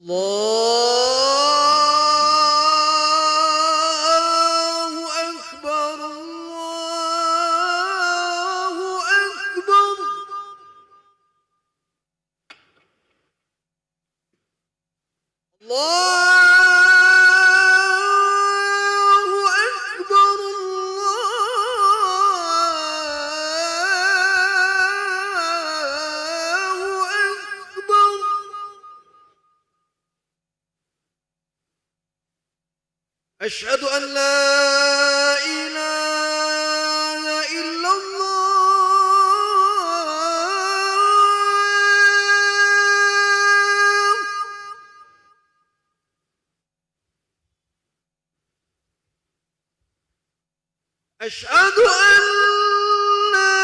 الله أكبر الله أكبر. الله أكبر الله أكبر. أشهد أن لا إله إلا الله. أشهد أن لا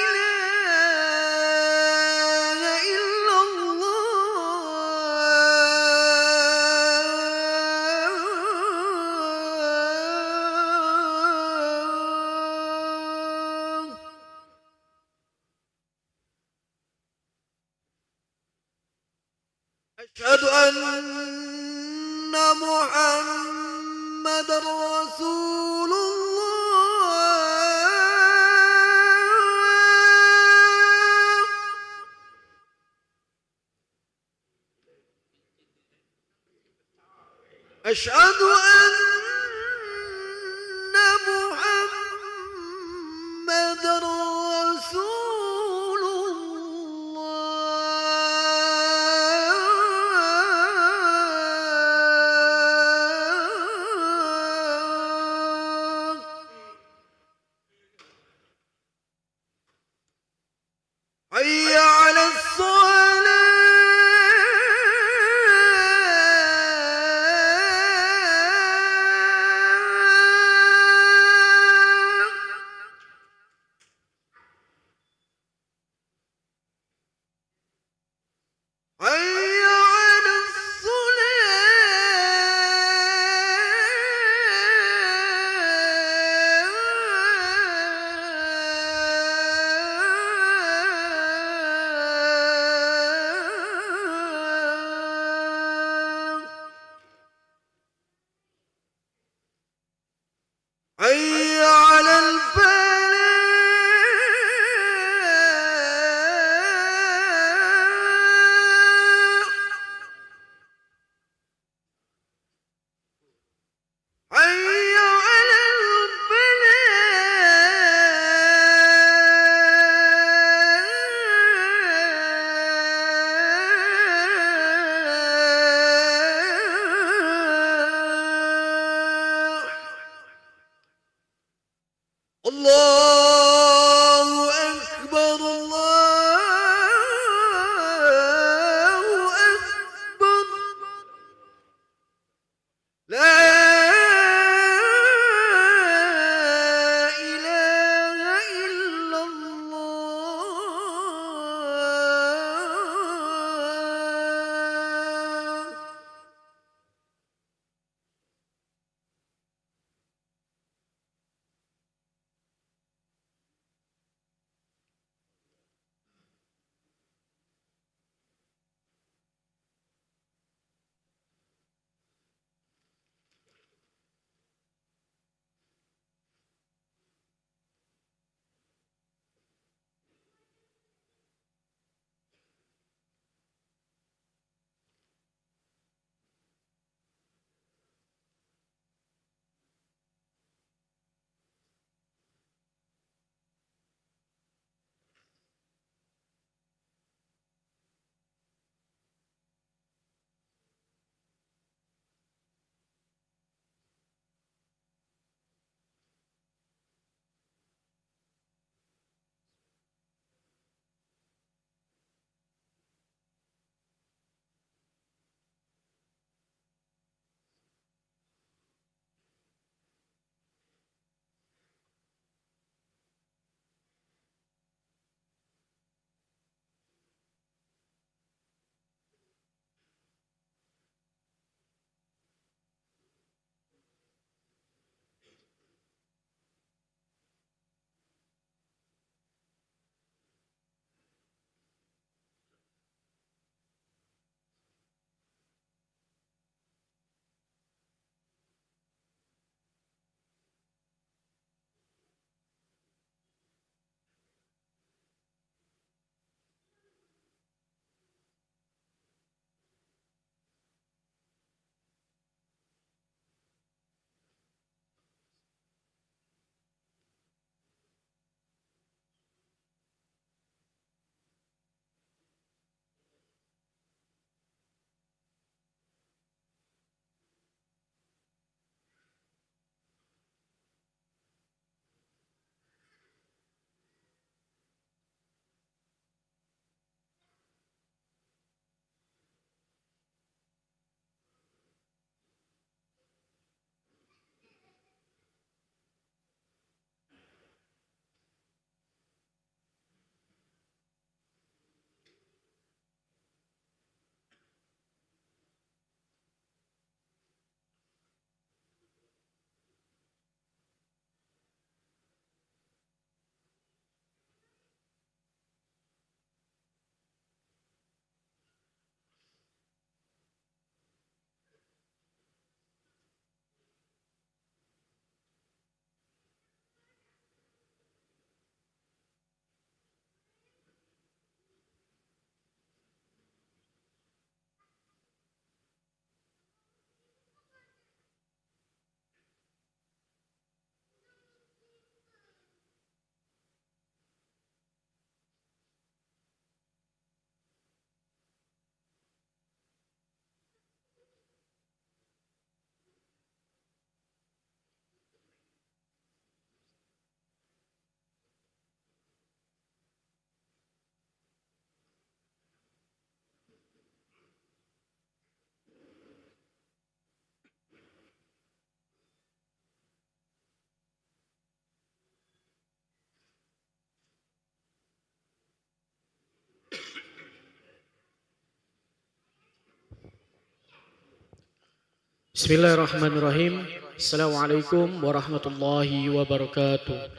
إله إلا الله. أشهد أن محمد رسول الله. أشهد أن محمد رسول الله. حي على الصلاة. Bismillahirrahmanirrahim. Assalamualaikum warahmatullahi wabarakatuh.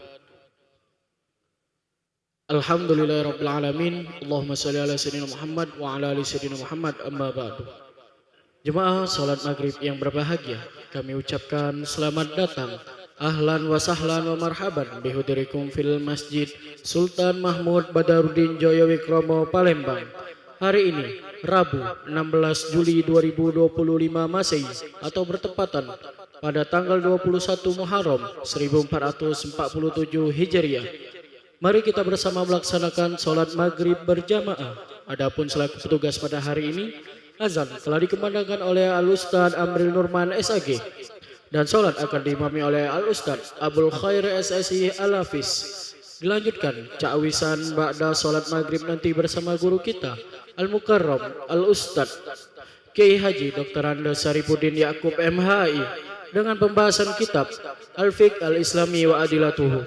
Alhamdulillahirabbil alamin. Allahumma shalli ala sayyidina Muhammad wa ala ali sayyidina Muhammad, amma ba'du. Jemaah salat maghrib yang berbahagia, kami ucapkan selamat datang, ahlan wa sahlan wa marhaban bihudurikum fil Masjid Sultan Mahmud Badarudin Joyo Wikromo, Palembang. Hari ini, Rabu 16 Juli 2025 Masehi atau bertepatan pada tanggal 21 Muharram 1447 Hijriah. Mari kita bersama melaksanakan sholat maghrib berjamaah. Adapun selaku petugas pada hari ini, azan telah dikumandangkan oleh Al-Ustadz Amril Nurman SAG dan sholat akan diimami oleh Al-Ustadz Abdul Khair SSI Al-Hafiz. Dilanjutkan cakwisan ba'da sholat maghrib nanti bersama guru kita Al-Mukarram Al-Ustadz Kiai Haji Dr. Andes Sarifuddin Yaqub MHI dengan pembahasan kitab Al-Fiqh Al-Islami wa Adilatuhu.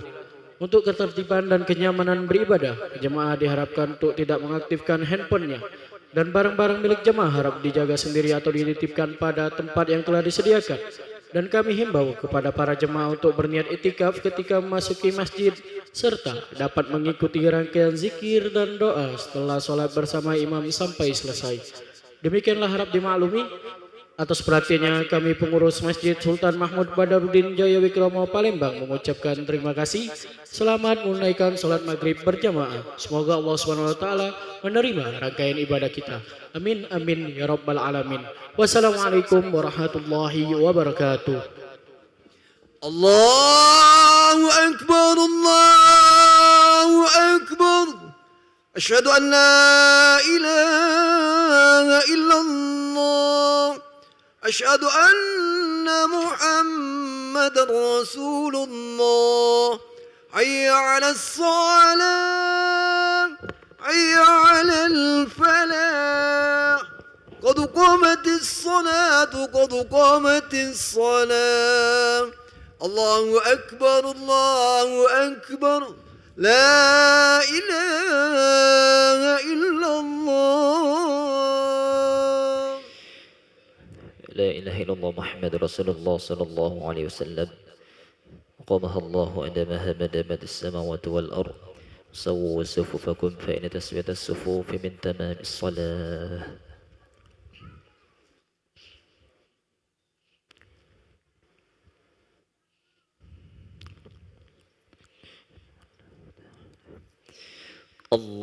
Untuk ketertiban dan kenyamanan beribadah, jemaah diharapkan untuk tidak mengaktifkan handphonenya dan barang-barang milik jemaah harap dijaga sendiri atau dititipkan pada tempat yang telah disediakan. Dan kami himbau kepada para jemaah untuk berniat itikaf ketika memasuki masjid serta dapat mengikuti rangkaian zikir dan doa setelah sholat bersama imam sampai selesai. Demikianlah harap dimaklumi. Atas perhatiannya kami pengurus Masjid Sultan Mahmud Badarudin Joyo Wikromo, Palembang mengucapkan terima kasih. Selamat menunaikan sholat maghrib berjamaah. Semoga Allah SWT menerima rangkaian ibadah kita. Amin amin ya rabbal alamin. Wassalamualaikum warahmatullahi wabarakatuh. Allahu Akbar, Allahu Akbar. Asyhadu an la ilaha illallah. Asyhadu anna Muhammadar Rasulullah. Hayya 'alas shalah, hayya 'alal falah. Qad qamatis salatu, qad qamatis salah. Allahu Akbar, Allahu Akbar. La ilaha illallah. لا إله إلا الله محمد رسول الله صلى الله عليه وسلم. قامها الله أدامها ما دامت السماوات والأرض. سووا صفوفكم فإن تسوية الصفوف من تمام الصلاة. الله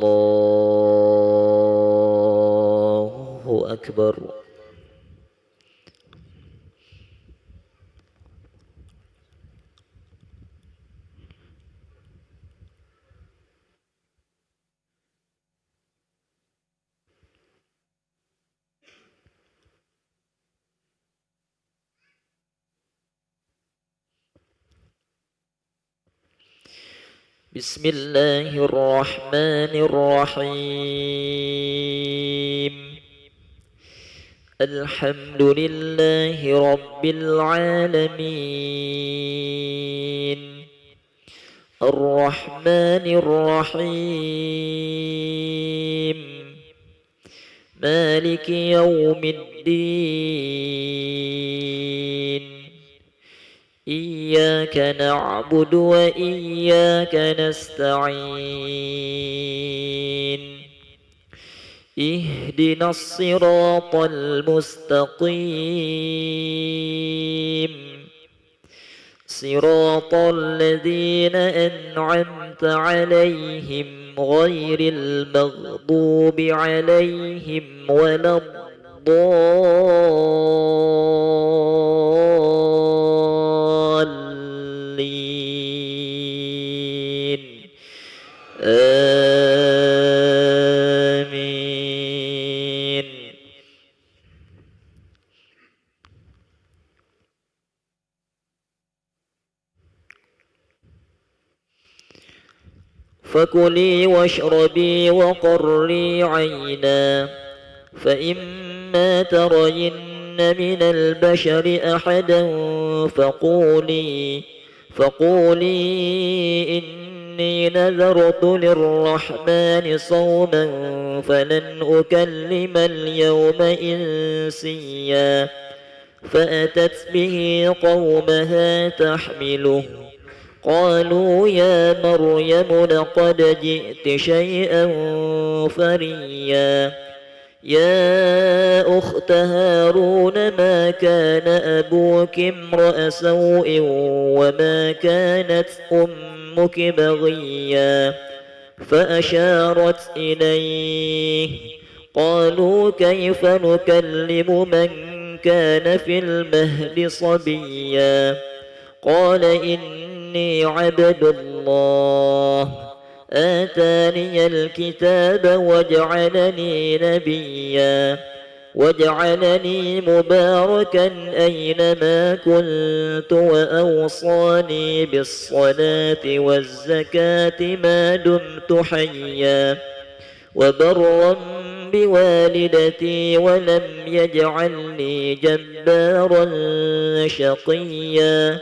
أكبر. بسم الله الرحمن الرحيم. الحمد لله رب العالمين. الرحمن الرحيم. مالك يوم الدين. إياك نعبد وإياك نستعين. اهدنا الصراط المستقيم. صراط الذين أنعمت عليهم غير المغضوب عليهم ولا الضالين. آمين. فكلي واشربي وقري عينا، فإما ترين من البشر أحدا فقولي إني نذرت للرحمن صوما فلن أكلم اليوم إنسيا. فأتت به قومها تحمله قالوا يا مريم لقد جئت شيئا فريا يا أخت هارون ما كان أبوك امرأ سوء وما كانت أمك بغيا فأشارت إليه قالوا كيف نكلم من كان في المهد صبيا قال إني عبد الله آتاني الكتاب وجعلني نبيا وجعلني مباركا أينما كنت وأوصاني بالصلاة والزكاة ما دمت حيا وبرا بوالدتي ولم يجعلني جبارا شقيا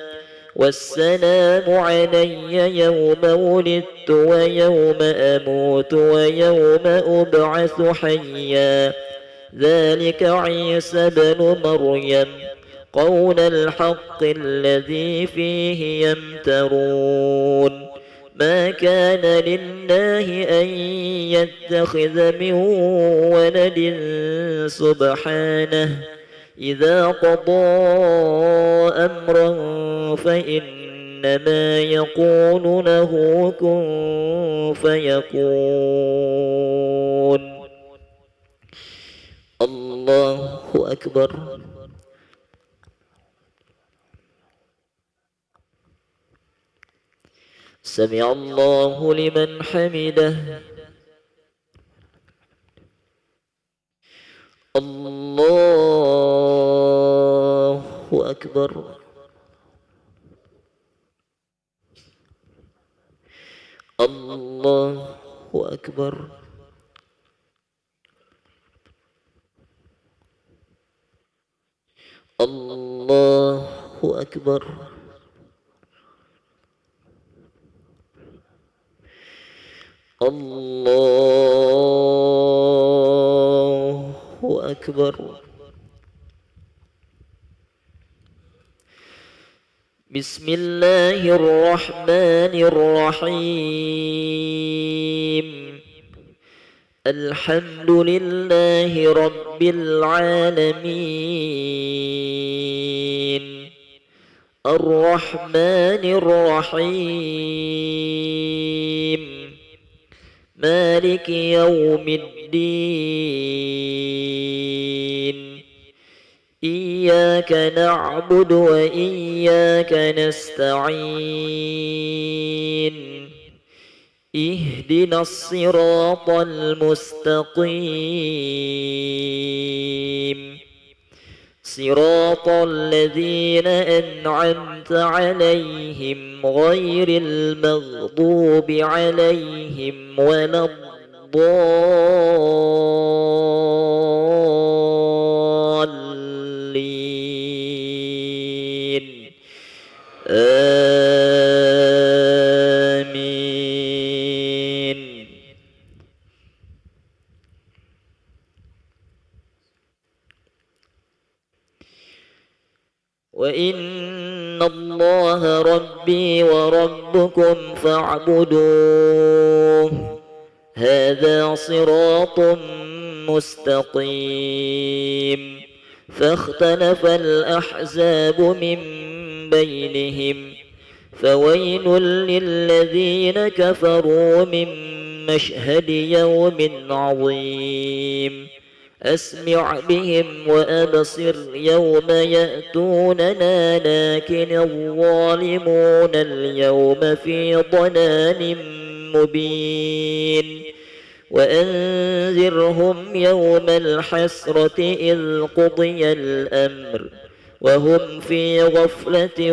والسلام علي يوم ولدت ويوم أموت ويوم أبعث حيا ذلك عيسى بن مريم قول الحق الذي فيه يمترون ما كان لله أن يتخذ من ولد سبحانه إذا قضى أمرا فإنما يقول له كن فيكون الله أكبر سمع الله لمن حمده الله أكبر الله أكبر الله أكبر الله أكبر بسم الله الرحمن الرحيم الحمد لله رب العالمين الرحمن الرحيم مالك يوم الدين إياك نعبد وإياك نستعين اهدنا الصراط المستقيم صراط الذين أنعمت عليهم غير المغضوب عليهم ولا الضالين آمين وإن الله ربي وربكم فاعبدوه هذا صراط مستقيم فاختلف الأحزاب من بينهم فويل للذين كفروا من مشهد يوم عظيم أسمع بهم وأبصر يوم يأتوننا لكن الظالمون اليوم في ضلال مبين وأنذرهم يوم الحسرة إذ قضي الأمر وهم في غفلة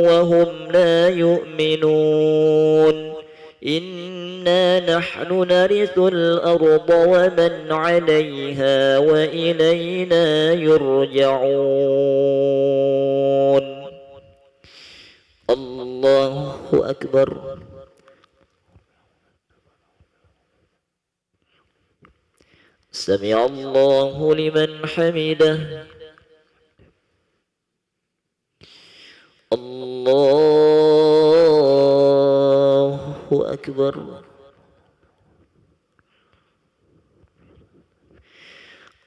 وهم لا يؤمنون إنا نحن نرث الأرض ومن عليها وإلينا يرجعون الله أكبر سمع الله لمن حمده الله أكبر.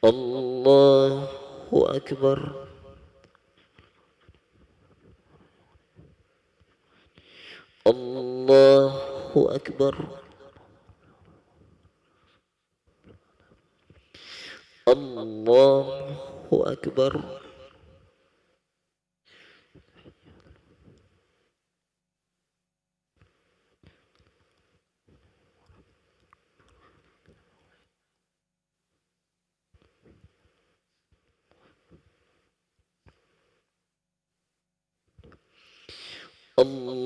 الله أكبر. الله أكبر. الله أكبر. الله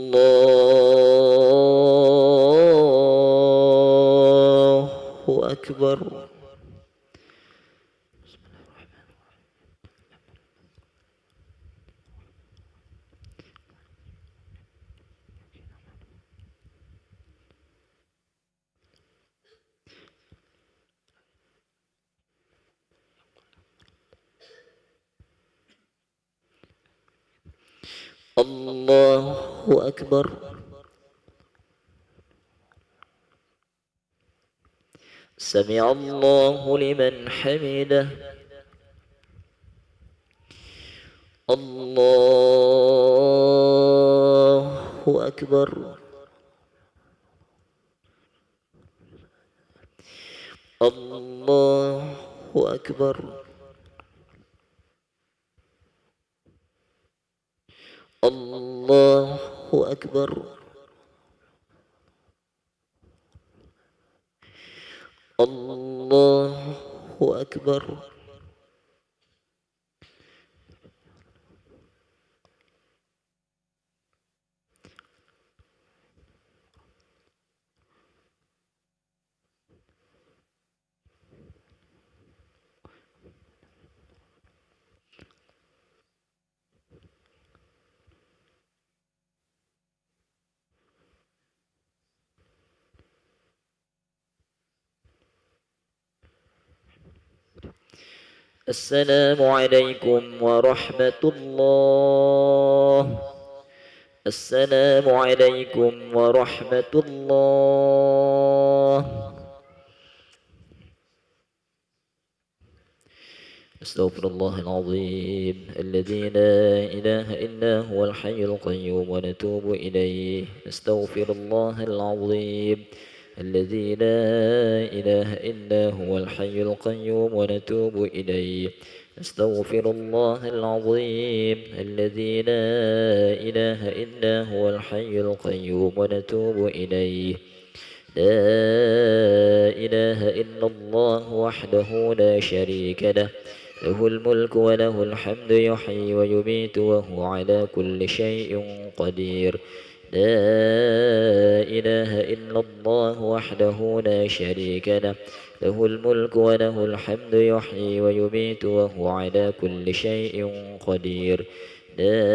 أكبر. الله أكبر. سمع الله لمن حمده. الله أكبر. الله أكبر. الله أكبر. الله أكبر. السلام عليكم ورحمة الله. السلام عليكم ورحمة الله. أستغفر الله العظيم الذي لا إله إلا هو الحي القيوم ونتوب إليه. أستغفر الله العظيم الذي لا إله إلا هو الحي القيوم ونتوب إليه. أستغفر الله العظيم الذي لا إله إلا هو الحي القيوم ونتوب إليه. لا إله إلا الله وحده لا شريك له، له الملك وله الحمد يحيي ويميت وهو على كل شيء قدير. لا إله إلا الله وحده لا شريك له، له الملك وله الحمد يحيي ويميت وهو على كل شيء قدير. لا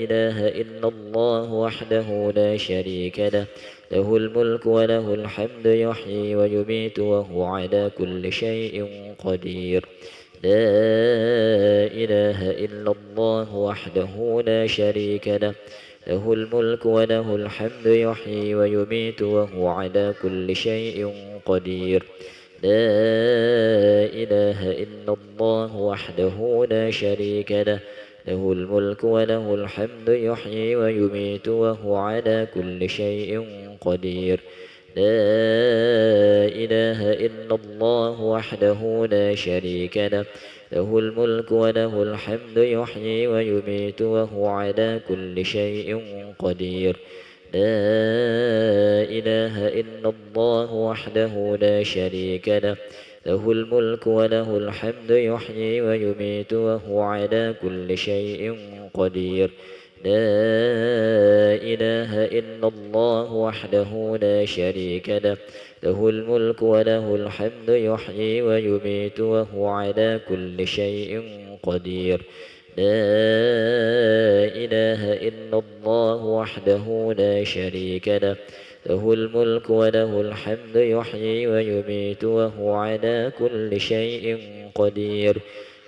إله إلا الله وحده لا شريك له، له الملك وله الحمد يحيي ويميت وهو على كل شيء قدير. لا إله إلا الله وحده لا شريك له، له الملك وله الحمد يحيي ويميت وهو على كل شيء قدير. لا إله إلا الله وحده لا شريك له، له الملك وله الحمد يحيي ويميت وهو على كل شيء قدير. لا إله إلا الله وحده لا شريك له، له الملك وله الحمد يحيي ويميت وهو على كل شيء قدير. لا إله إلا الله وحده لا شريك له، له الملك وله الحمد يحيي ويميت وهو على كل شيء قدير. لا إله إلا الله وحده لا شريك له، له الملك وله الحمد يحيي ويميت وهو على كل شيء قدير. لا إله إلا الله وحده لا شريك له، له الملك وله الحمد يحيي ويميت وهو على كل شيء قدير.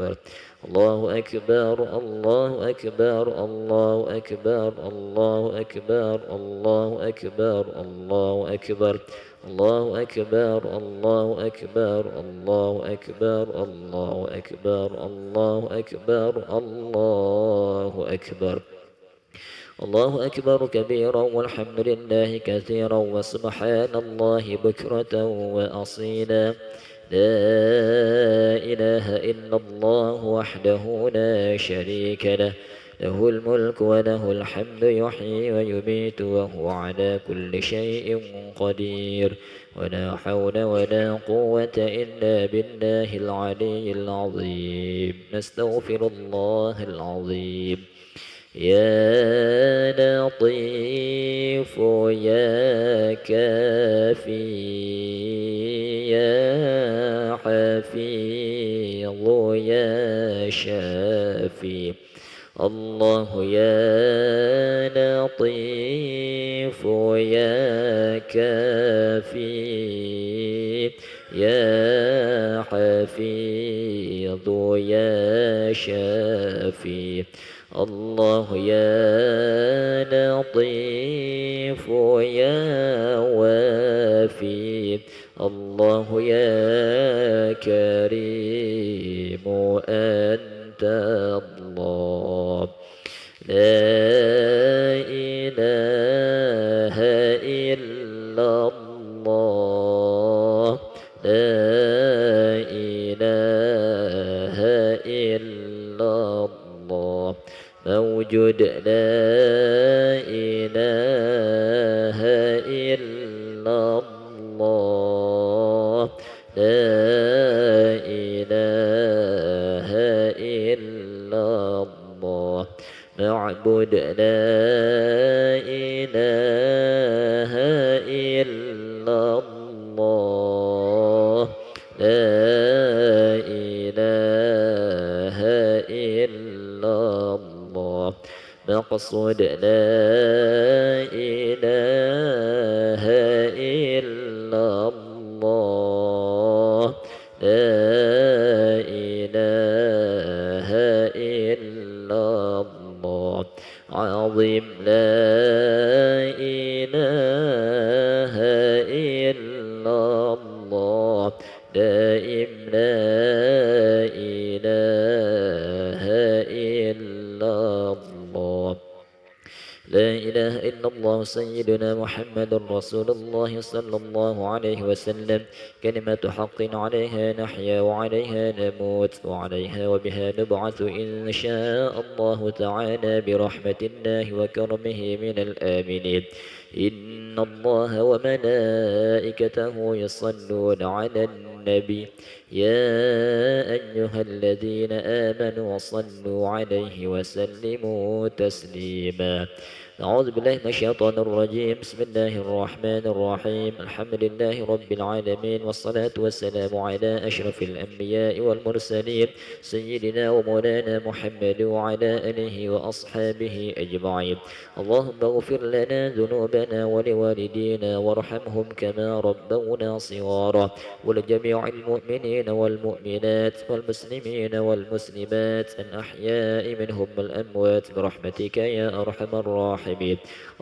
أكبر الله أكبر الله أكبر الله أكبر الله أكبر الله أكبر الله أكبر الله أكبر الله أكبر الله أكبر الله أكبر الله أكبر الله أكبر الله أكبر كبيرا والحمد لله كثيرا وسبحان الله بكرة وأصيلا لا إله إلا الله وحده لا شريك له له الملك وله الحمد يحيي ويميت وهو على كل شيء قدير ولا حول ولا قوة إلا بالله العلي العظيم نستغفر الله العظيم يا لطيف يا كافي يا حفيظ يا شافي الله يا لطيف يا كافي يا حفيظ يا شافي الله يا لطيف يا وافي الله يا كريم أنت الله لا إله إلا الله لا إله إلا الله موجود لا إله إلا الله لا إله إلا الله معبود لا إله إلا الله لا إله إلا الله مقصود لا إله إلا الله لا إله إلا الله عظيم لا إله إلا الله دائم لا إله إلا الله لا إله إلا الله سيدنا محمد رسول الله صلى الله عليه وسلم كلمة حق عليها نحيا وعليها نموت وعليها وبها نبعث إن شاء الله تعالى برحمة الله وكرمه من الآمنين إن الله وملائكته يصلون على النبي يا أيها الذين آمنوا صلوا عليه وسلموا تسليما أعوذ بالله من الشيطان الرجيم بسم الله الرحمن الرحيم الحمد لله رب العالمين والصلاة والسلام على أشرف الأنبياء والمرسلين سيدنا ومولانا محمد وعلى آله وأصحابه أجمعين اللهم اغفر لنا ذنوبنا ولوالدينا وارحمهم كما ربونا صغارا ولجميع المؤمنين والمؤمنات والمسلمين والمسلمات الأحياء منهم والأموات برحمتك يا أرحم الراحمين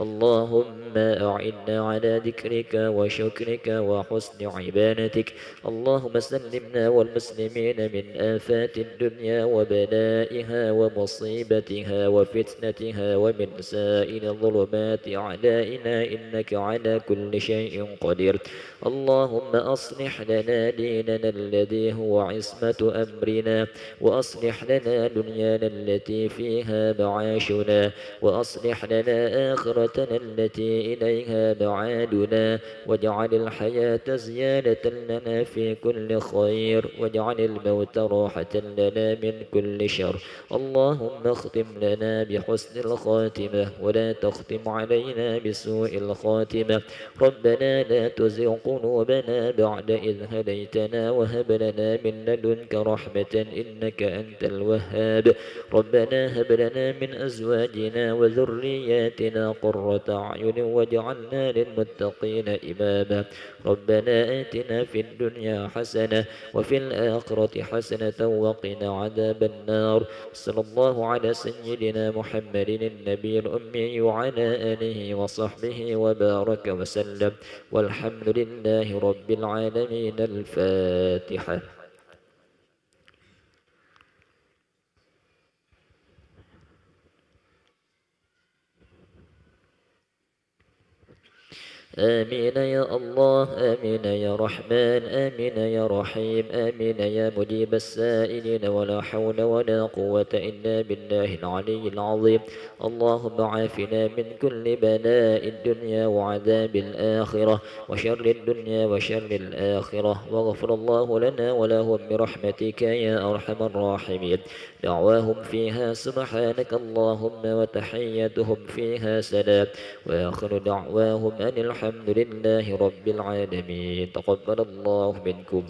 اللهم أعنا على ذكرك وشكرك وحسن عبادتك اللهم سلمنا والمسلمين من آفات الدنيا وبلائها ومصيبتها وفتنتها ومن سائر ظلمات أعدائنا إنك على كل شيء قدير اللهم أصلح لنا ديننا الذي هو عصمة أمرنا وأصلح لنا دنيانا التي فيها معاشنا وأصلح لنا آخرتنا التي إليها معادنا واجعل الحياة زيادة لنا في كل خير واجعل الموت راحة لنا من كل شر اللهم اختم لنا بحسن الخاتمة ولا تختم علينا بسوء الخاتمة ربنا لا تزغ قلوبنا بعد إذ هديتنا وهب لنا من لدنك رحمة إنك أنت الوهاب ربنا هب لنا من أزواجنا وذرياتنا وذرياتنا قرة أعين واجعلنا للمتقين إماما ربنا آتنا في الدنيا حسنة وفي الآخرة حسنة وقنا عذاب النار صلى الله على سيدنا محمد النبي الأمي وعلى آله وصحبه وبارك وسلم والحمد لله رب العالمين. الفاتحة. آمين يا الله آمين يا رحمن آمين يا رحيم آمين يا مجيب السائلين ولا حول ولا قوة إلا بالله العلي العظيم. اللهم عافنا من كل بلاء الدنيا وعذاب الآخرة وشر الدنيا وشر الآخرة واغفر الله لنا ولهم برحمتك يا أرحم الراحمين. دعواهم فيها سبحانك اللهم وتحيتهم فيها سلام وآخر دعواهم أن الحمد لله رب العالمين. تقبل الله منكم.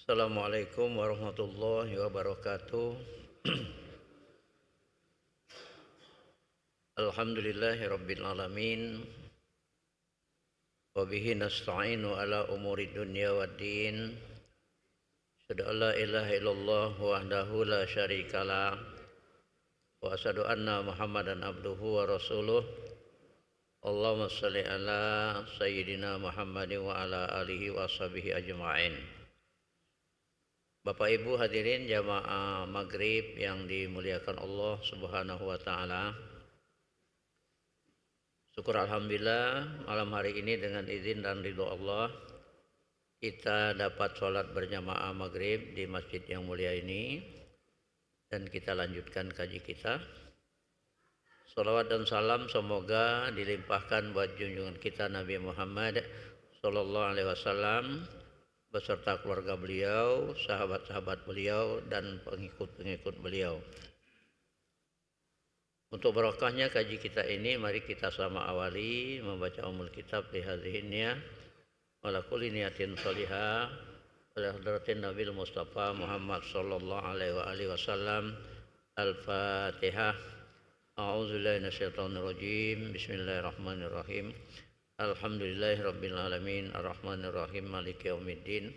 Assalamualaikum warahmatullahi wabarakatuh. Alhamdulillahi rabbil alamin. Wa bihi nasta'inu ala umuri dunya waddin. Asyhadu an la ilaha illallah wahdahu la syarikalah. Wa asyhadu anna Muhammadan abduhu wa rasuluh. Allahumma shalli ala sayyidina Muhammadin wa ala alihi wa sahbihi ajma'in. Bapak Ibu hadirin jamaah maghrib yang dimuliakan Allah Subhanahu wa Ta'ala. Syukur alhamdulillah malam hari ini dengan izin dan ridho Allah kita dapat sholat berjamaah maghrib di masjid yang mulia ini, dan kita lanjutkan kaji kita. Salawat dan salam semoga dilimpahkan buat junjungan kita Nabi Muhammad Sallallahu Alaihi Wasallam beserta keluarga beliau, sahabat-sahabat beliau, dan pengikut-pengikut beliau. Untuk barokahnya kaji kita ini, mari kita sama awali membaca umul kitab li hadhihi wala kulli niyatin shalihah ala hadratin Nabil Mustafa Muhammad sallallahu alaihi wasallam. Al-Fatihah. A'udzubillahi minasyaitonir rajim. Bismillahirrahmanirrahim. Alhamdulillahirabbil alamin arrahmanir rahim maliki yaumiddin.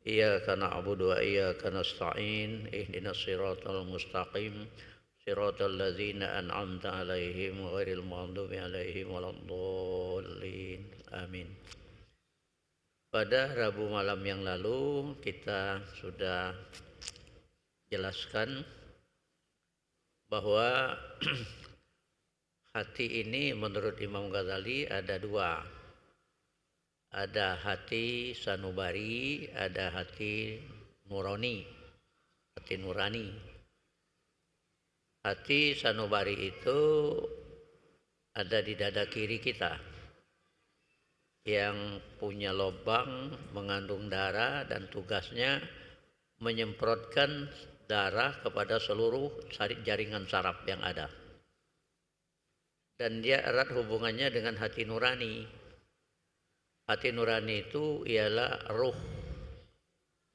Iyyaka na'budu wa iyyaka nasta'in. Ihdinas siratal mustaqim. Siratal ladzina an'amta 'alaihim ghairil maghdubi 'alaihim waladdallin. Amin. Pada Rabu malam yang lalu kita sudah jelaskan bahwa hati ini menurut Imam Ghazali ada dua. Ada hati sanubari, ada hati nurani, hati nurani. Hati sanubari itu ada di dada kiri kita yang punya lubang mengandung darah dan tugasnya menyemprotkan darah kepada seluruh jaringan saraf yang ada. Dan dia erat hubungannya dengan hati nurani. Hati nurani itu ialah ruh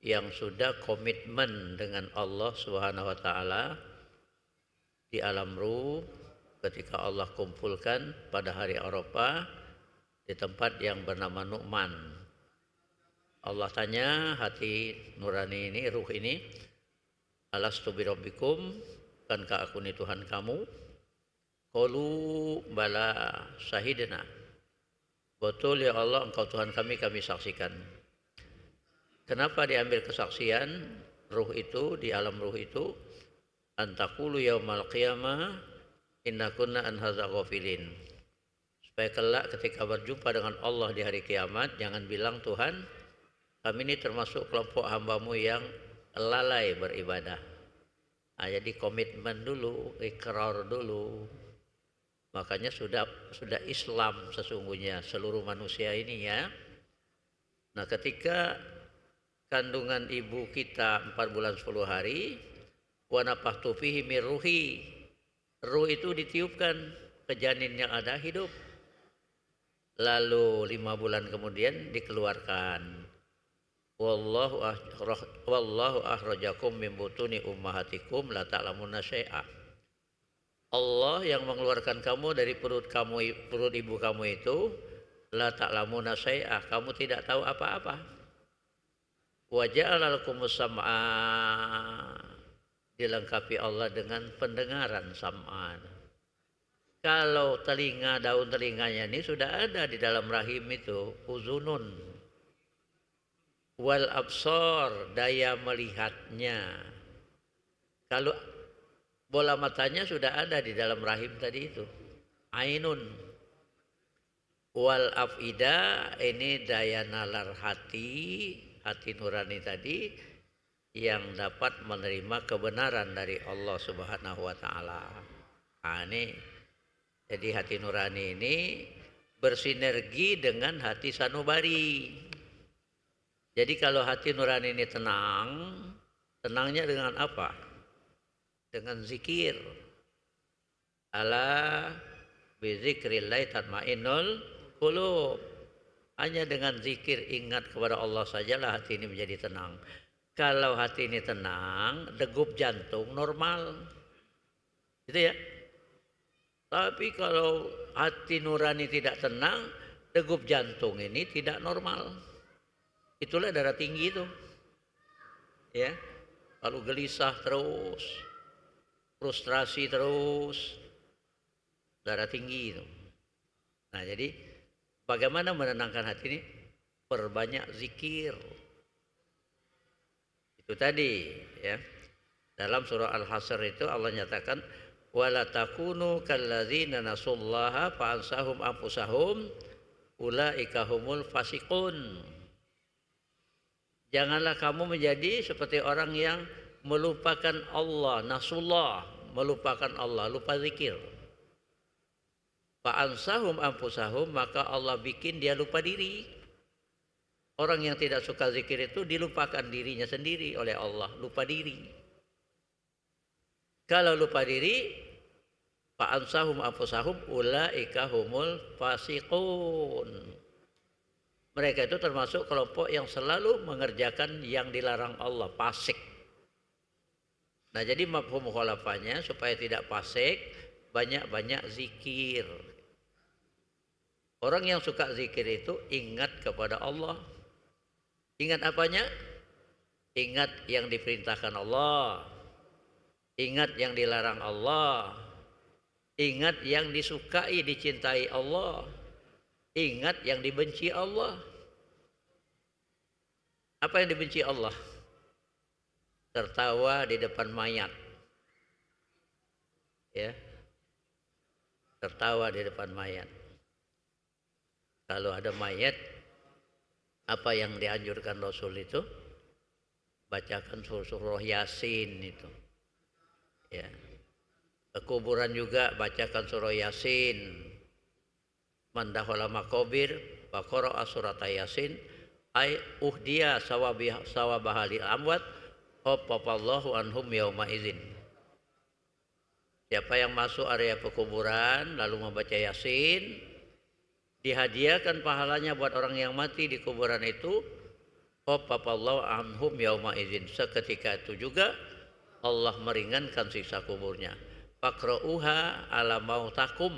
yang sudah komitmen dengan Allah Subhanahu wa Ta'ala di alam ruh ketika Allah kumpulkan pada hari Arafah di tempat yang bernama Nu'man. Allah tanya hati nurani ini, ruh ini, alastu birabbikum, bukankah aku ini Tuhan kamu? Qalu bala syahidna. Betul ya Allah, engkau Tuhan kami saksikan. Kenapa diambil kesaksian ruh itu di alam ruh itu? Antaqulu yaumal qiyamah inna kunna an hadza ghafilin. Supaya kelak ketika berjumpa dengan Allah di hari kiamat, jangan bilang Tuhan kami ini termasuk kelompok hambamu yang lalai beribadah. Nah, jadi komitmen dulu, ikrar dulu. Makanya sudah Islam sesungguhnya seluruh manusia ini ya. Nah, ketika kandungan ibu kita 4 bulan 10 hari, wa nafakhtu fihi min ruhi, ruh itu ditiupkan ke janin yang ada hidup. Lalu 5 bulan kemudian dikeluarkan. Wallahu akhrajakum min butuni ummahatikum la ta'lamuna syai'a. Allah yang mengeluarkan kamu dari perut ibu kamu itu, la ta'lamuna syai'a, kamu tidak tahu apa-apa. Wa ja'ala lakumus sam'a, dilengkapi Allah dengan pendengaran sam'an. Kalau telinga, daun telinganya ini sudah ada di dalam rahim itu, uzunun. Wal absar, daya melihatnya. Kalau bola matanya sudah ada di dalam rahim tadi itu, ainun. Wal afida, ini daya nalar hati nurani tadi yang dapat menerima kebenaran dari Allah Subhanahu wa Ta'ala. Nah, ini jadi hati nurani ini bersinergi dengan hati sanubari. Jadi kalau hati nurani ini tenang, tenangnya dengan apa? Dengan zikir. Ala bizikrillah tatmainnul qulub. Hanya dengan zikir ingat kepada Allah sajalah hati ini menjadi tenang. Kalau hati ini tenang, degup jantung normal. Gitu ya. Tapi kalau hati nurani tidak tenang, degup jantung ini tidak normal. Itulah darah tinggi itu. Ya. Kalau gelisah terus, frustrasi terus, darah tinggi itu. Nah, jadi bagaimana menenangkan hati ini? Perbanyak zikir. Itu tadi ya. Dalam surah Al-Hasr itu Allah nyatakan wala takunu kalladzina nasullaha fa ansahum anfusahum ulaika humul fasiqun. Janganlah kamu menjadi seperti orang yang melupakan Allah, nasullah, melupakan Allah, lupa zikir. Fa ansahum anfusahum, maka Allah bikin dia lupa diri. Orang yang tidak suka zikir itu dilupakan dirinya sendiri oleh Allah, lupa diri. Kalau lupa diri, fa ansahum anfusahum ulaika humul fasiqun. Mereka itu termasuk kelompok yang selalu mengerjakan yang dilarang Allah, fasik. Nah, jadi mafhum mukhalafahnya supaya tidak fasik, banyak-banyak zikir. Orang yang suka zikir itu ingat kepada Allah. Ingat apanya? Ingat yang diperintahkan Allah. Ingat yang dilarang Allah. Ingat yang disukai, dicintai Allah. Ingat yang dibenci Allah. Apa yang dibenci Allah? Tertawa di depan mayat. Ya. Tertawa di depan mayat. Kalau ada mayat, apa yang dianjurkan Rasul itu? Bacakan surah Yasin itu. Ya. Ke kuburan juga bacakan surah Yasin. Man dakhala maqabir wa qara'a surat Yasin ay uhdiya sawabaha lil amwat haffafallahu anhum yauma idzin. Siapa yang masuk area pekuburan lalu membaca Yasin, dihadiahkan pahalanya buat orang yang mati di kuburan itu, haffafallahu anhum yauma idzin. Seketika itu juga Allah meringankan siksa kuburnya. Faqra'uha ala mautakum.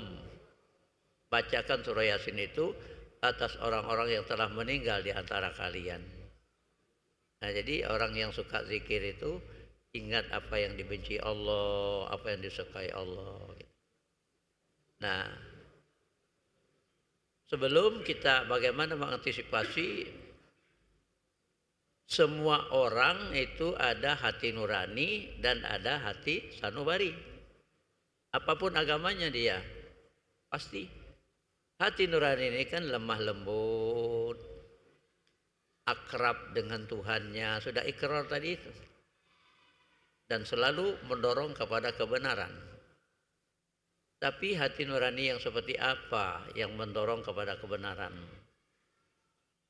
Bacakan surah Yasin itu atas orang-orang yang telah meninggal di antara kalian. Nah, jadi orang yang suka zikir itu ingat apa yang dibenci Allah, apa yang disukai Allah. Nah, sebelum kita bagaimana mengantisipasi, semua orang itu ada hati nurani dan ada hati sanubari. Apapun agamanya dia, pasti. Hati nurani ini kan lemah lembut, akrab dengan Tuhannya, sudah ikrar tadi itu. Dan selalu mendorong kepada kebenaran. Tapi hati nurani yang seperti apa yang mendorong kepada kebenaran?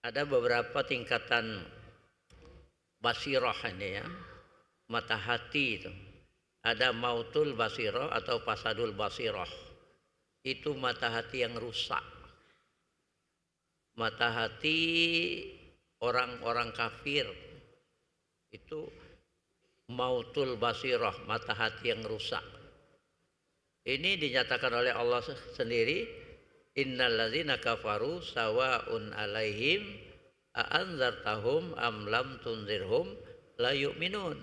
Ada beberapa tingkatan basirah ini ya, mata hati itu. Ada mautul basirah atau fasadul basirah. Itu mata hati yang rusak. Mata hati orang-orang kafir itu mautul basirah, mata hati yang rusak. Ini dinyatakan oleh Allah sendiri, innal ladzina kafaru sawaun alaihim a'anzartahum am lam tunzirhum la yu'minun.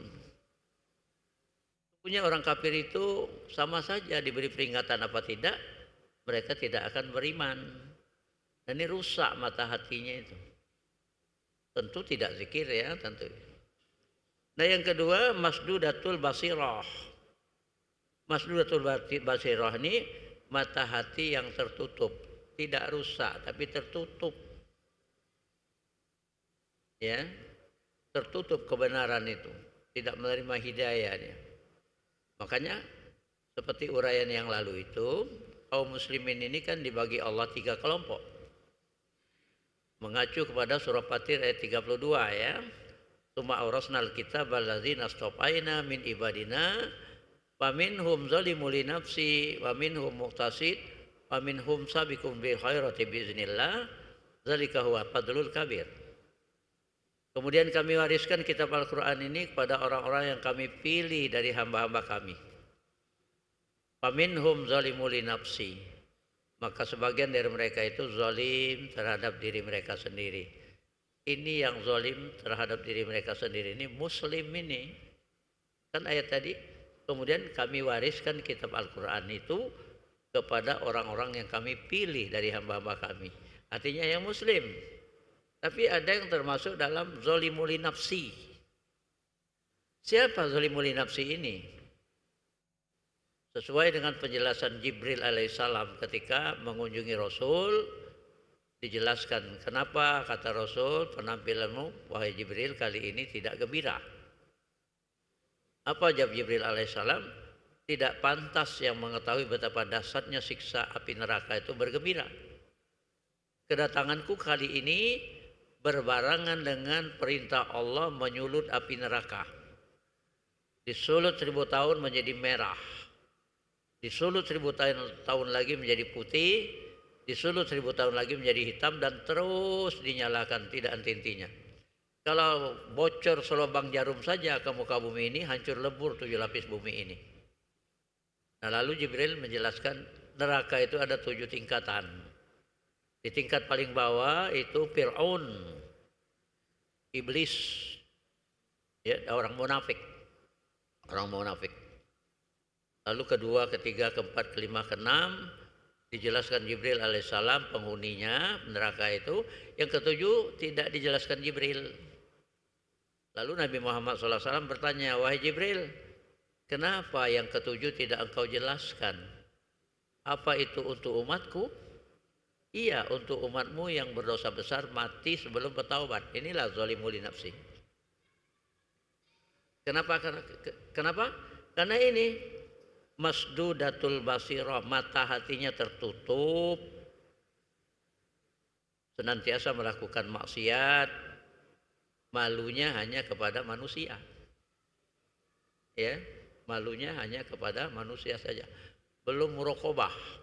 Punya orang kafir itu sama saja diberi peringatan apa tidak, mereka tidak akan beriman. Dan ini rusak mata hatinya itu. Tentu tidak zikir ya, tentu. Nah, yang kedua masdudatul basirah. Masdudatul basirah ini mata hati yang tertutup, tidak rusak tapi tertutup. Ya. Tertutup kebenaran itu, tidak menerima hidayahnya. Makanya seperti uraian yang lalu itu, kaum muslimin ini kan dibagi Allah 3 kelompok. Mengacu kepada surah Fatir ayat 32 ya. Tsumma awrasnal kitabal ladzina astafaina min ibadina faminhum zalimun li nafsi wa minhum muqtasid wa minhum sabiqun bil khairati biiznillah. Zalika huwa fadlul kabir. Kemudian kami wariskan kitab Al-Quran ini kepada orang-orang yang kami pilih dari hamba-hamba kami. Faminhum zalimun li nafsi. Maka sebagian dari mereka itu zalim terhadap diri mereka sendiri. Ini yang zalim terhadap diri mereka sendiri ini muslim ini. Kan ayat tadi. Kemudian kami wariskan kitab Al-Quran itu kepada orang-orang yang kami pilih dari hamba-hamba kami. Artinya yang muslim. Tapi ada yang termasuk dalam zalimul li nafsi. Siapa zalimul li nafsi ini? Sesuai dengan penjelasan Jibril alaihissalam ketika mengunjungi Rasul, dijelaskan kenapa kata Rasul, penampilanmu wahai Jibril kali ini tidak gembira. Apa jawab Jibril alaihissalam? Tidak pantas yang mengetahui betapa dahsyatnya siksa api neraka itu bergembira. Kedatanganku kali ini berbarengan dengan perintah Allah menyulut api neraka. Disulut 1000 tahun menjadi merah. Disulut 1000 tahun lagi menjadi putih. Disulut 1000 tahun lagi menjadi hitam dan terus dinyalakan tidak henti-hentinya. Kalau bocor selubang jarum saja ke muka bumi ini hancur lebur 7 lapis bumi ini. Nah, lalu Jibril menjelaskan neraka itu ada 7 tingkatan. Di tingkat paling bawah itu Fir'aun, iblis, ya, orang munafik. Lalu kedua, ketiga, keempat, kelima, keenam dijelaskan Jibril alaihissalam penghuninya neraka itu. Yang ketujuh tidak dijelaskan Jibril. Lalu Nabi Muhammad SAW bertanya, wahai Jibril, kenapa yang ketujuh tidak engkau jelaskan? Apa itu untuk umatku? Iya, untuk umatmu yang berdosa besar mati sebelum bertaubat. Inilah zalimul li nafsi. Kenapa? Karena ini masdudatul basirah, mata hatinya tertutup, senantiasa melakukan maksiat, malunya hanya kepada manusia. Ya, malunya hanya kepada manusia saja. Belum muraqabah.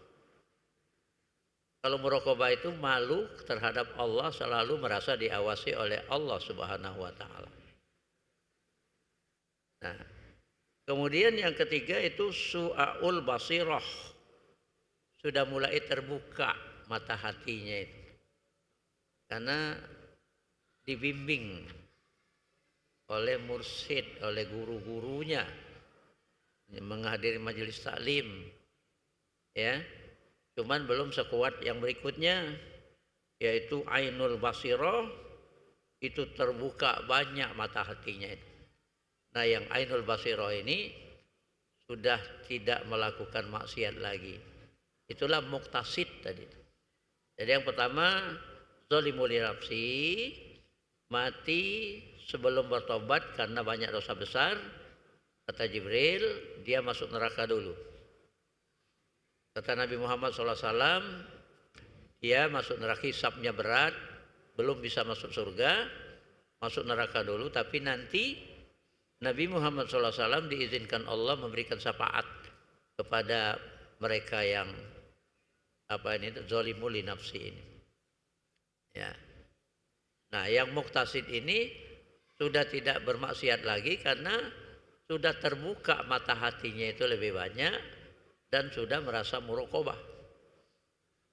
Kalau muraqabah itu malu terhadap Allah, selalu merasa diawasi oleh Allah Subhanahu wa taala. Nah, kemudian yang ketiga itu su'aul basirah. Sudah mulai terbuka mata hatinya itu. Karena dibimbing oleh mursyid, oleh guru-gurunya, menghadiri majelis taklim, ya. Cuman belum sekuat yang berikutnya, yaitu ainul basirah, itu terbuka banyak mata hatinya itu. Nah, yang ainul basirah ini sudah tidak melakukan maksiat lagi. Itulah muqtasid tadi. Jadi yang pertama zalimul li nafsi, mati sebelum bertobat karena banyak dosa besar. Kata Jibril, dia masuk neraka dulu. Kata Nabi Muhammad SAW, dia masuk neraka, hisabnya berat, belum bisa masuk surga, masuk neraka dulu, tapi nanti Nabi Muhammad SAW diizinkan Allah memberikan syafaat kepada mereka yang zalimul li nafsi ini. Ya. Nah, yang muqtasid ini sudah tidak bermaksiat lagi karena sudah terbuka mata hatinya itu lebih banyak. Dan sudah merasa muraqabah,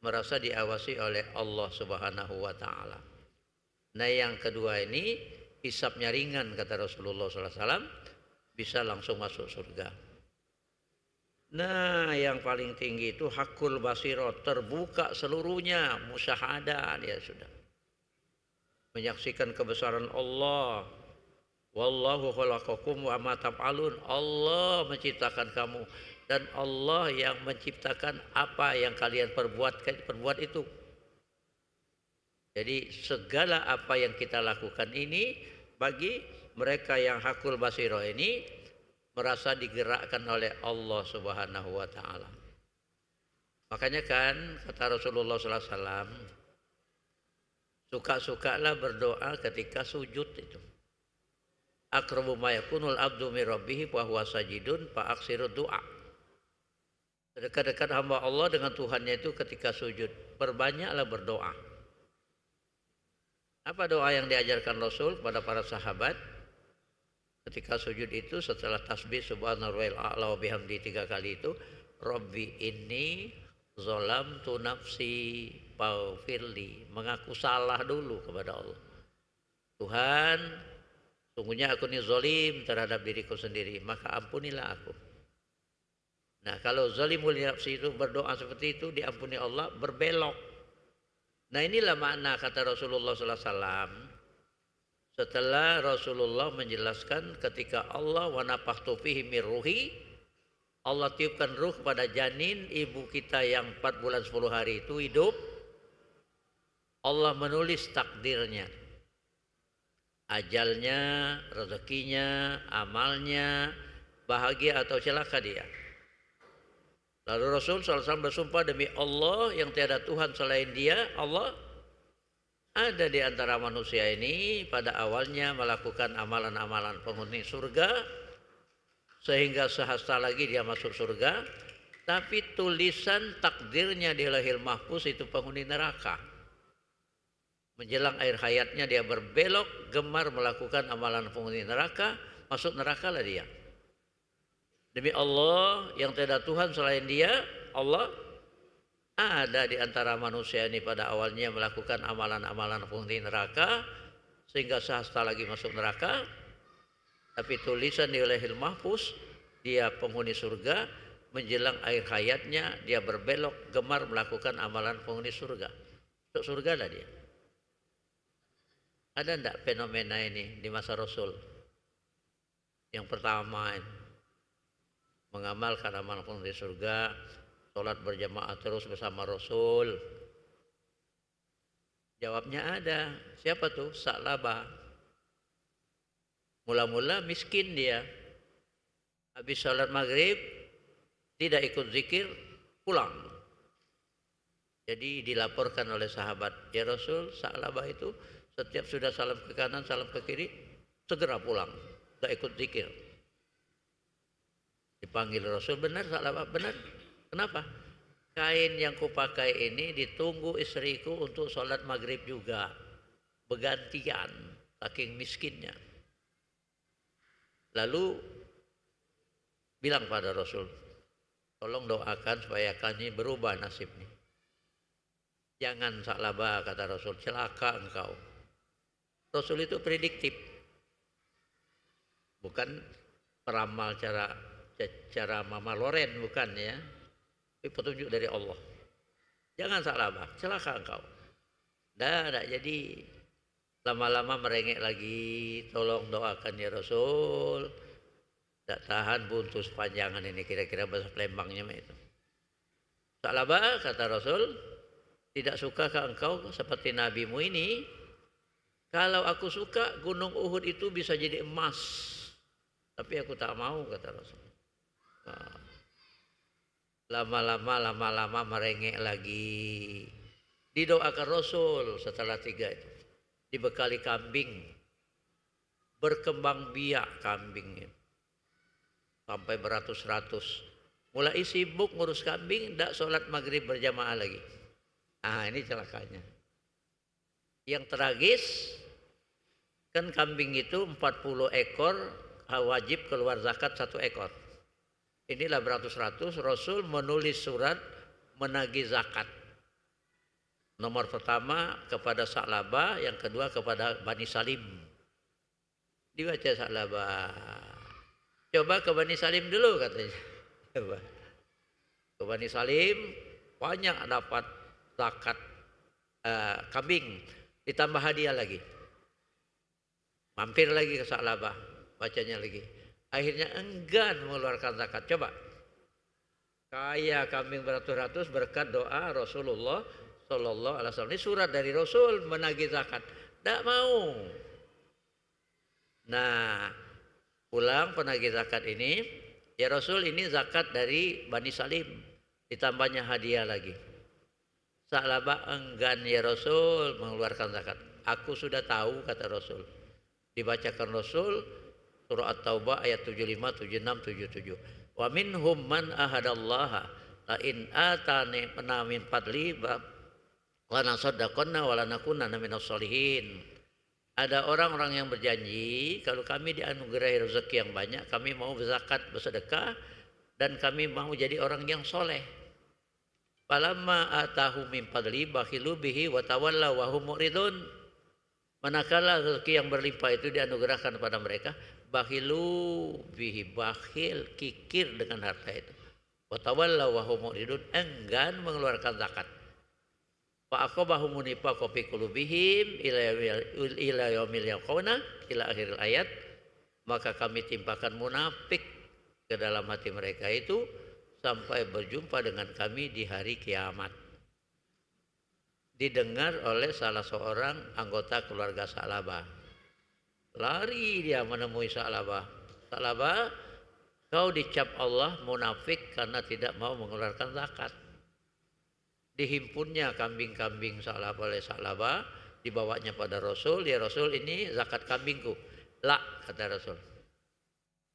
merasa diawasi oleh Allah Subhanahu wa taala. Nah, yang kedua ini hisabnya ringan kata Rasulullah SAW, bisa langsung masuk surga. Nah, yang paling tinggi itu hakul basirah, terbuka seluruhnya, musyahadah dia sudah. Menyaksikan kebesaran Allah. Wallahu khalaqakum wa ma taf'alun. Allah menciptakan kamu dan Allah yang menciptakan apa yang kalian perbuat itu. Jadi segala apa yang kita lakukan ini bagi mereka yang hakul basirah ini merasa digerakkan oleh Allah Subhanahu wa taala. Makanya kan kata Rasulullah SAW, suka-sukalah berdoa ketika sujud itu. Aqrabu ma yakunul abdu min rabbih wa huwa sajidun fa aksiru du'a. Dekat-dekat hamba Allah dengan Tuhannya itu ketika sujud, perbanyaklah berdoa. Apa doa yang diajarkan Rasul kepada para sahabat ketika sujud itu setelah tasbih subhanallahil a'la wa bihamdi 3 kali itu, Rabbi inni zalamtu nafsi faghfirli, mengaku salah dulu kepada Allah. Tuhan, sungguhnya aku ini zalim terhadap diriku sendiri, maka ampunilah aku. Nah, kalau zalimul nafsi itu berdoa seperti itu diampuni Allah, berbelok. Nah, inilah makna kata Rasulullah SAW. Setelah Rasulullah menjelaskan ketika Allah wa nafakhtu fihi min ruhi, Allah tiupkan ruh kepada janin ibu kita yang 4 bulan 10 hari itu hidup. Allah menulis takdirnya, ajalnya, rezekinya, amalnya, bahagia atau celaka dia. Lalu Rasul SAW bersumpah, demi Allah yang tiada Tuhan selain dia, Allah ada di antara manusia ini pada awalnya melakukan amalan-amalan penghuni surga, sehingga sehasta lagi dia masuk surga, tapi tulisan takdirnya di Lauhil Mahfuz itu penghuni neraka. Menjelang akhir hayatnya dia berbelok, gemar melakukan amalan penghuni neraka, masuk neraka lah dia. Demi Allah yang tiada Tuhan selain dia, Allah ada di antara manusia ini pada awalnya melakukan amalan-amalan penghuni neraka, sehingga sehasta lagi masuk neraka, tapi tulisan di Lauhil Mahfuz dia penghuni surga. Menjelang akhir hayatnya dia berbelok, gemar melakukan amalan penghuni surga, masuk surga lah dia. Ada enggak fenomena ini di masa Rasul? Yang pertama, mengamalkan amalan penghuni surga, sholat berjamaah terus bersama Rasul. Jawabnya ada. Siapa tuh? Sa'labah. Mula-mula miskin dia. Habis sholat maghrib tidak ikut zikir, pulang. Jadi dilaporkan oleh sahabat, ya Rasul, Sa'labah itu setiap sudah salam ke kanan, salam ke kiri, segera pulang, tidak ikut zikir. Dipanggil Rasul, benar Sa'labah, benar. Kenapa? Kain yang kupakai ini ditunggu istriku untuk sholat maghrib juga, bergantian, saking miskinnya. Lalu bilang pada Rasul, tolong doakan supaya kami berubah nasibnya. Jangan Sa'labah, kata Rasul, celaka engkau. Rasul itu prediktif, bukan peramal cara Mama Loren, bukan ya. Itu petunjuk dari Allah. Jangan Sa'labah, celaka engkau. Dah, jadi lama-lama merengek lagi, tolong doakan ya Rasul. Tak tahan buntu sepanjangan ini, kira-kira bahasa Palembangnya itu. Sa'labah, kata Rasul, tidak sukakah engkau seperti nabimu ini? Kalau aku suka, gunung Uhud itu bisa jadi emas. Tapi aku tak mau, kata Rasul. Nah, lama-lama merengek lagi. Didoakan Rasul setelah 3 itu. Dibekali kambing. Berkembang biak kambingnya. Sampai beratus-ratus. Mulai sibuk ngurus kambing, tidak sholat maghrib berjamaah lagi. Nah, ini celakanya. Yang tragis, kan kambing itu 40 ekor, wajib keluar zakat 1 ekor. Inilah beratus-ratus, Rasul menulis surat menagih zakat. Nomor pertama kepada Sa'labah, yang kedua kepada Bani Salim. Dibaca Sa'labah. Coba ke Bani Salim dulu, katanya. Coba. Ke Bani Salim, banyak dapat zakat kambing, ditambah hadiah lagi. Mampir lagi ke Sa'labah, bacanya lagi. Akhirnya enggan mengeluarkan zakat. Coba. Kaya kambing beratus-ratus berkat doa Rasulullah Sallallahu Alaihi Wasallam. Ini surat dari Rasul menagih zakat. Tidak mau. Nah, pulang penagih zakat ini, ya Rasul, ini zakat dari Bani Salim, ditambahnya hadiah lagi. Sa'labah enggan, ya Rasul, mengeluarkan zakat. Aku sudah tahu, kata Rasul. Dibacakan Rasul surah At-Taubah ayat 75, 76, 77. Wa minhum man ahadallaha la in atani min fadli Wa nasaddaqanna wa lanakunanna minas sholihin. Ada orang-orang yang berjanji, kalau kami dianugerahi rezeki yang banyak, kami mau berzakat, bersedekah, dan kami mau jadi orang yang soleh. Falamma atahu min fadli bakhilu bihi wa tawallaw wa hum mu'ridun. Manakala rezeki yang berlimpah itu dianugerahkan kepada mereka, bakhilu bihi, bakhil, kikir dengan harta itu. Wa tawallaw wa hum mu'ridun, enggan mengeluarkan zakat. Fa aqabahum nifaqu fi qulubihim ila yaumil yaquna ila akhir ayat. Maka kami timpakan munafik ke dalam hati mereka itu sampai berjumpa dengan kami di hari kiamat. Didengar oleh salah seorang anggota keluarga Sa'labah. Lari dia menemui Sa'labah. Sa'labah, kau dicap Allah munafik karena tidak mau mengeluarkan zakat. Dihimpunnya kambing-kambing Sa'labah oleh Sa'labah, dibawanya pada Rasul. Ya Rasul, ini zakat kambingku. La, kata Rasul.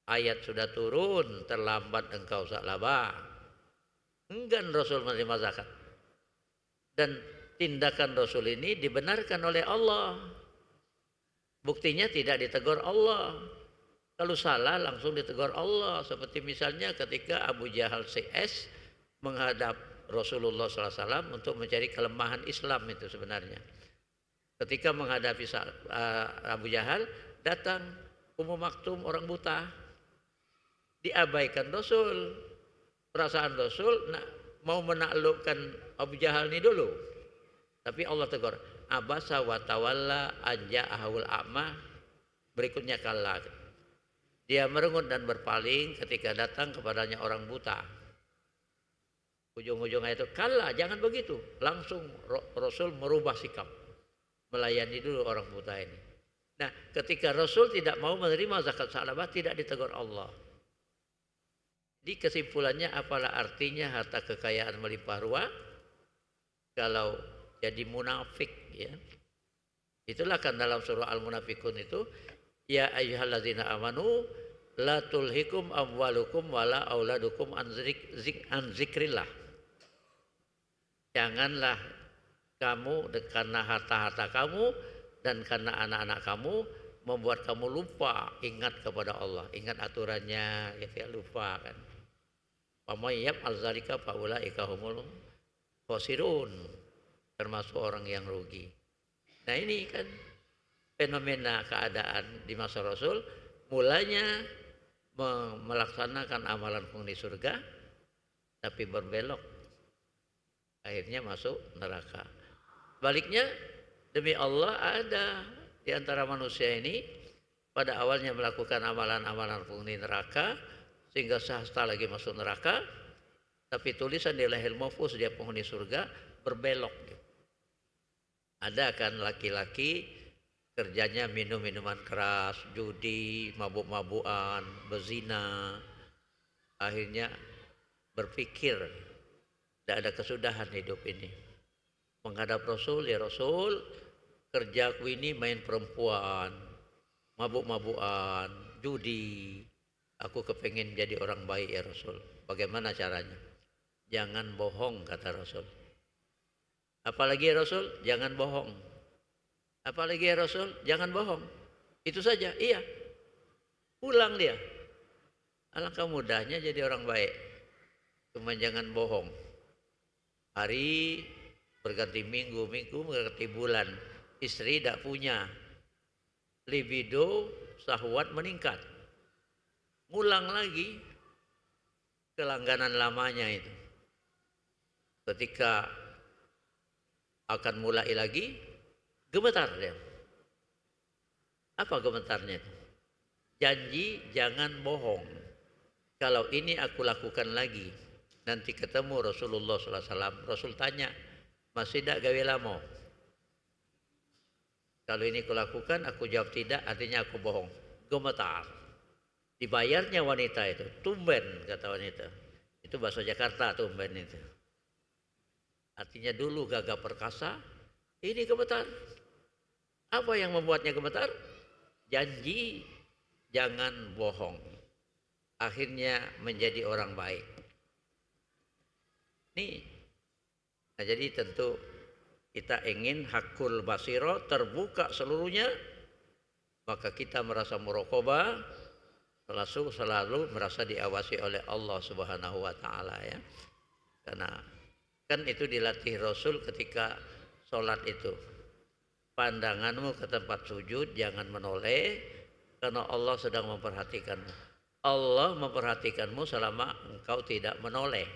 Ayat sudah turun, terlambat engkau Sa'labah. Enggan Rasul menerima zakat. Dan tindakan Rasul ini dibenarkan oleh Allah. Buktinya tidak ditegur Allah. Kalau salah langsung ditegur Allah. Seperti misalnya ketika Abu Jahal CS menghadap Rasulullah SAW untuk mencari kelemahan Islam itu sebenarnya. Ketika menghadapi Abu Jahal, datang Ummu Maktum orang buta. Diabaikan Rasul. Perasaan Rasul mau menaklukkan Abu Jahal ini dulu. Tapi Allah tegur, abasa wa tawalla anja'ahul a'ma. Berikutnya kalah. Dia merengut dan berpaling ketika datang kepadanya orang buta. Ujung-ujungnya itu kalah, jangan begitu. Langsung Rasul merubah sikap, melayani dulu orang buta ini. Nah, ketika Rasul tidak mau menerima zakat Sa'labah, tidak ditegur Allah. Di kesimpulannya, apalah artinya harta kekayaan melimpah ruah kalau jadi munafik, ya. Itulah kan dalam surah Al-Munafikun itu, ya ayyuhalladzina amanu la tulhikum amwalukum wala auladukum an zikrillah. Janganlah kamu karena harta-harta kamu dan karena anak-anak kamu membuat kamu lupa ingat kepada Allah, ingat aturannya, gitu ya, lupa kan. Pamayyab al-zalika faulaika humul khosirun, termasuk orang yang rugi. Nah ini kan fenomena keadaan di masa Rasul, mulanya melaksanakan amalan penghuni surga tapi berbelok, akhirnya masuk neraka. Baliknya, demi Allah ada di antara manusia ini pada awalnya melakukan amalan-amalan penghuni neraka sehingga sahasta lagi masuk neraka, tapi tulisan di Lauhul Mahfuz dia penghuni surga, berbelok. Ada kan laki-laki kerjanya minum minuman keras, judi, mabuk-mabukan, berzina, akhirnya berpikir tidak ada kesudahan hidup ini. Menghadap Rasul, ya Rasul, kerjaku ini main perempuan, mabuk-mabukan, judi. Aku kepengen jadi orang baik ya Rasul. Bagaimana caranya? Jangan bohong, kata Rasul. Apalagi ya Rasul, jangan bohong. Apalagi ya Rasul, jangan bohong. Itu saja, iya. Pulang dia. Alangkah mudahnya jadi orang baik. Cuma jangan bohong. Hari berganti minggu, minggu berganti bulan. Istri tidak punya. Libido, syahwat meningkat. Ngulang lagi kelangganan lamanya itu. Ketika akan mulai lagi, gemetar dia. Apa gemetarnya itu? Janji jangan bohong. Kalau ini aku lakukan lagi, nanti ketemu Rasulullah SAW. Rasul tanya, masih tidak gawe lamo? Kalau ini aku lakukan, aku jawab tidak, artinya aku bohong. Gemetar. Dibayarnya wanita itu, tumben kata wanita. Itu bahasa Jakarta, tumben itu. Artinya dulu gagah perkasa, ini gemetar. Apa yang membuatnya gemetar? Janji jangan bohong. Akhirnya menjadi orang baik. Nih, nah jadi tentu kita ingin hakul basiro terbuka seluruhnya, maka kita merasa muraqabah, selalu merasa diawasi oleh Allah Subhanahu wa taala ya. Karena kan itu dilatih Rasul ketika sholat itu. Pandanganmu ke tempat sujud, jangan menoleh, karena Allah sedang memperhatikanmu. Allah memperhatikanmu selama engkau tidak menoleh.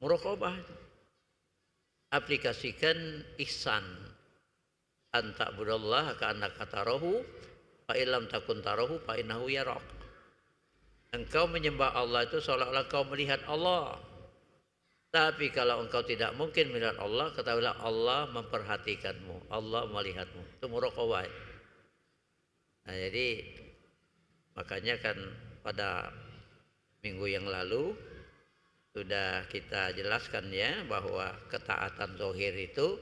Muraqabah. Aplikasikan ihsan. Anta budallah ka'annaka tarahu, fa illam takun tarahu fa innahu yarak. Engkau menyembah Allah itu seolah-olah engkau melihat Allah. Tapi kalau engkau tidak mungkin melihat Allah, ketahuilah Allah memperhatikanmu, Allah melihatmu. Itu muraqabah. Nah, jadi makanya kan pada minggu yang lalu sudah kita jelaskan ya bahwa ketaatan zahir itu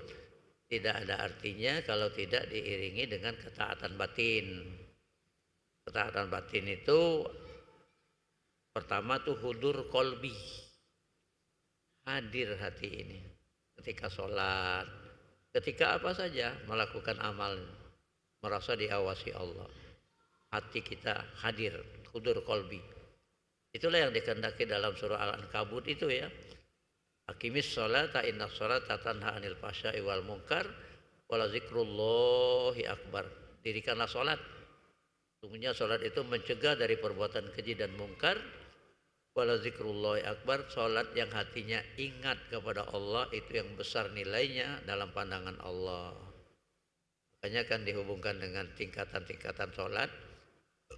tidak ada artinya kalau tidak diiringi dengan ketaatan batin. Ketaatan batin itu pertama tuh hudur qalbi. Hadir hati ini ketika sholat, ketika apa saja melakukan amal, merasa diawasi Allah, hati kita hadir, hudur qalbi. Itulah yang dikehendaki dalam surah Al-Ankabut itu ya. Aqimis sholata inna sholata tanha anil fahsya'i wal munkar wala zikrullahi akbar. Dirikanlah sholat. Sungguhnya sholat itu mencegah dari perbuatan keji dan mungkar. Wala zikrullahi akbar, sholat yang hatinya ingat kepada Allah itu yang besar nilainya dalam pandangan Allah. Makanya kan dihubungkan dengan tingkatan-tingkatan sholat.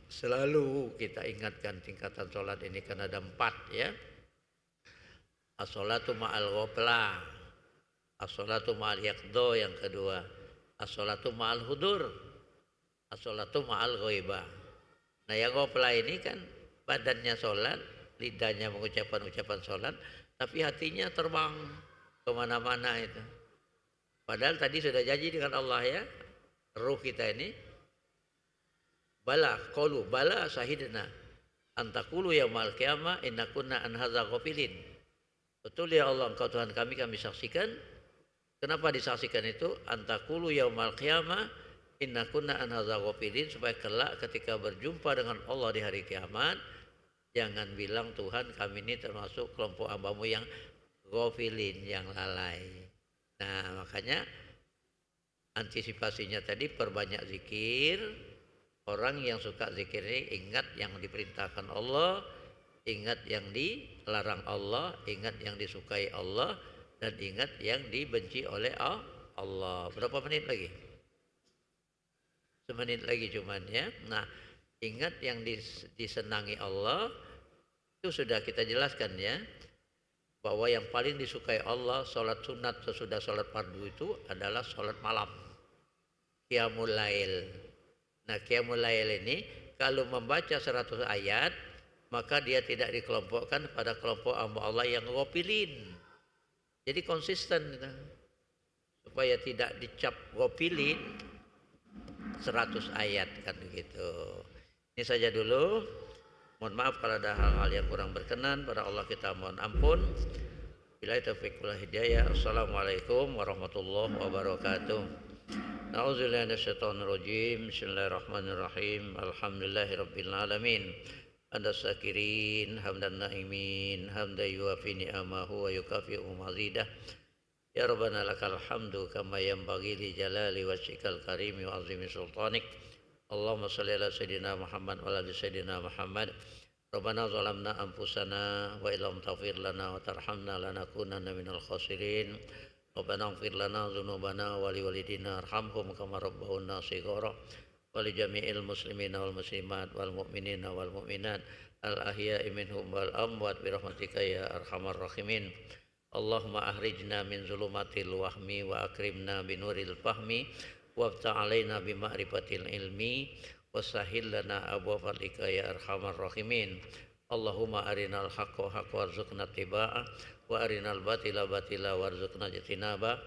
Selalu kita ingatkan tingkatan sholat ini kan ada 4 ya. As-sholatu ma'al ghaflah, as-sholatu ma'al yaqdo yang kedua, as-sholatu ma'al hudur, as-sholatu ma'al ghaibah. Nah yang ghaflah ini kan badannya sholat, lidahnya mengucapkan ucapan sholat, tapi hatinya terbang kemana-mana itu. Padahal tadi sudah janji dengan Allah ya, ruh kita ini, bala qalu bala syahidna antakulu yaumal qiyamah inna kunna an hadza ghafilin. Betul ya Allah, engkau Tuhan kami saksikan. Kenapa disaksikan itu? Antakulu yaumal qiyamah inna kunna an hadza ghafilin, supaya kelak ketika berjumpa dengan Allah di hari kiamat, jangan bilang Tuhan kami ini termasuk kelompok hambamu yang ghafilin, yang lalai. Nah makanya antisipasinya tadi perbanyak zikir. Orang yang suka zikir ini ingat yang diperintahkan Allah, ingat yang dilarang Allah, ingat yang disukai Allah, dan ingat yang dibenci oleh Allah. Berapa menit lagi? Semenit lagi cuman ya. Nah ingat yang disenangi Allah, itu sudah kita jelaskan ya, bahwa yang paling disukai Allah sholat sunat sesudah sholat fardu itu adalah sholat malam, qiyamul lail. Nah qiyamul lail ini kalau membaca 100 ayat, maka dia tidak dikelompokkan pada kelompok hamba Allah yang ghafilin. Jadi konsisten gitu, supaya tidak dicap ghafilin 100 ayat kan begitu. Ini saja dulu. Mohon maaf kalau ada hal-hal yang kurang berkenan, pada Allah kita mohon ampun. Billahi taufiq wal hidayah. Assalamualaikum warahmatullahi wabarakatuh. Na'udzubillahi minasyaitonir rajim. Bismillahirrahmanirrahim. Alhamdulillahirabbil alamin. As-sakirin hamdan na'imin hamdan yuwafi ni'amahu wa yukafi'u mazidah. Ya Rabbana lakal hamdu kama yanbaghi li jalali wajhikal karimi wa azimi sultanik. Allahumma shalli ala sayyidina Muhammad wa ala sayyidina Muhammad. Rabbana zalamna anfusana wa illam taghfir lana wa tarhamna lanakunanna minal khasirin. Rabbana ighfir lana dzunubana wa liwalidina arhamhum kama rabbawna shighara wa li jami'il muslimina wal muslimat wal mu'minina wal mu'minat al ahya'i minhum wal amwat bi rahmatika ya arhamar rahimin. Allahumma ahrijna min zulumatil wahmi wa akrimna binuril fahmi wabta' alaina bima'rifatil ilmi wasahil lana abwaab fadlika ya arhamar rahimin. Allahumma arinal haqqa haqqa warzuqna tiba'ah wa arinal batila batila warzuqna jitinaba.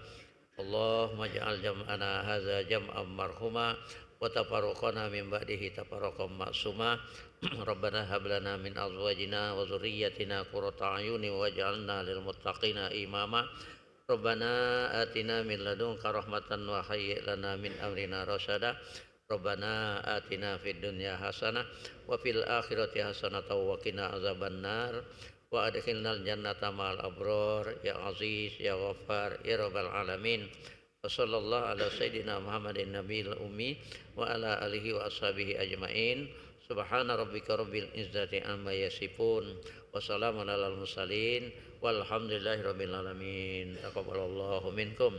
Allahumma ja'al jam'ana hadza jam'an marhuma wa tafarruqana min ba'dihi tafarruqan ma'suma. Rabbana hab lana min azwajina wa dzurriyyatina qurrata a'yunin waj'alna lil muttaqina imama. Rabbana atina min ladunka rahmatan wa hayyi' lana min amrina rasyada. Rabbana atina fid dunya hasanah wa fil akhirati hasanah wa qina azabannar wa adkhilnal jannata ma'al abrar ya aziz ya ghaffar ya rabbal alamin. Wa sallallahu ala sayyidina Muhammadin nabiyil ummi wa ala alihi wa ashabihi ajmain. Subhana rabbika rabbil izzati amma yasifun wa salamun alal mursalin walhamdulillahi rabbil alamin. Taqabbalallahu minkum.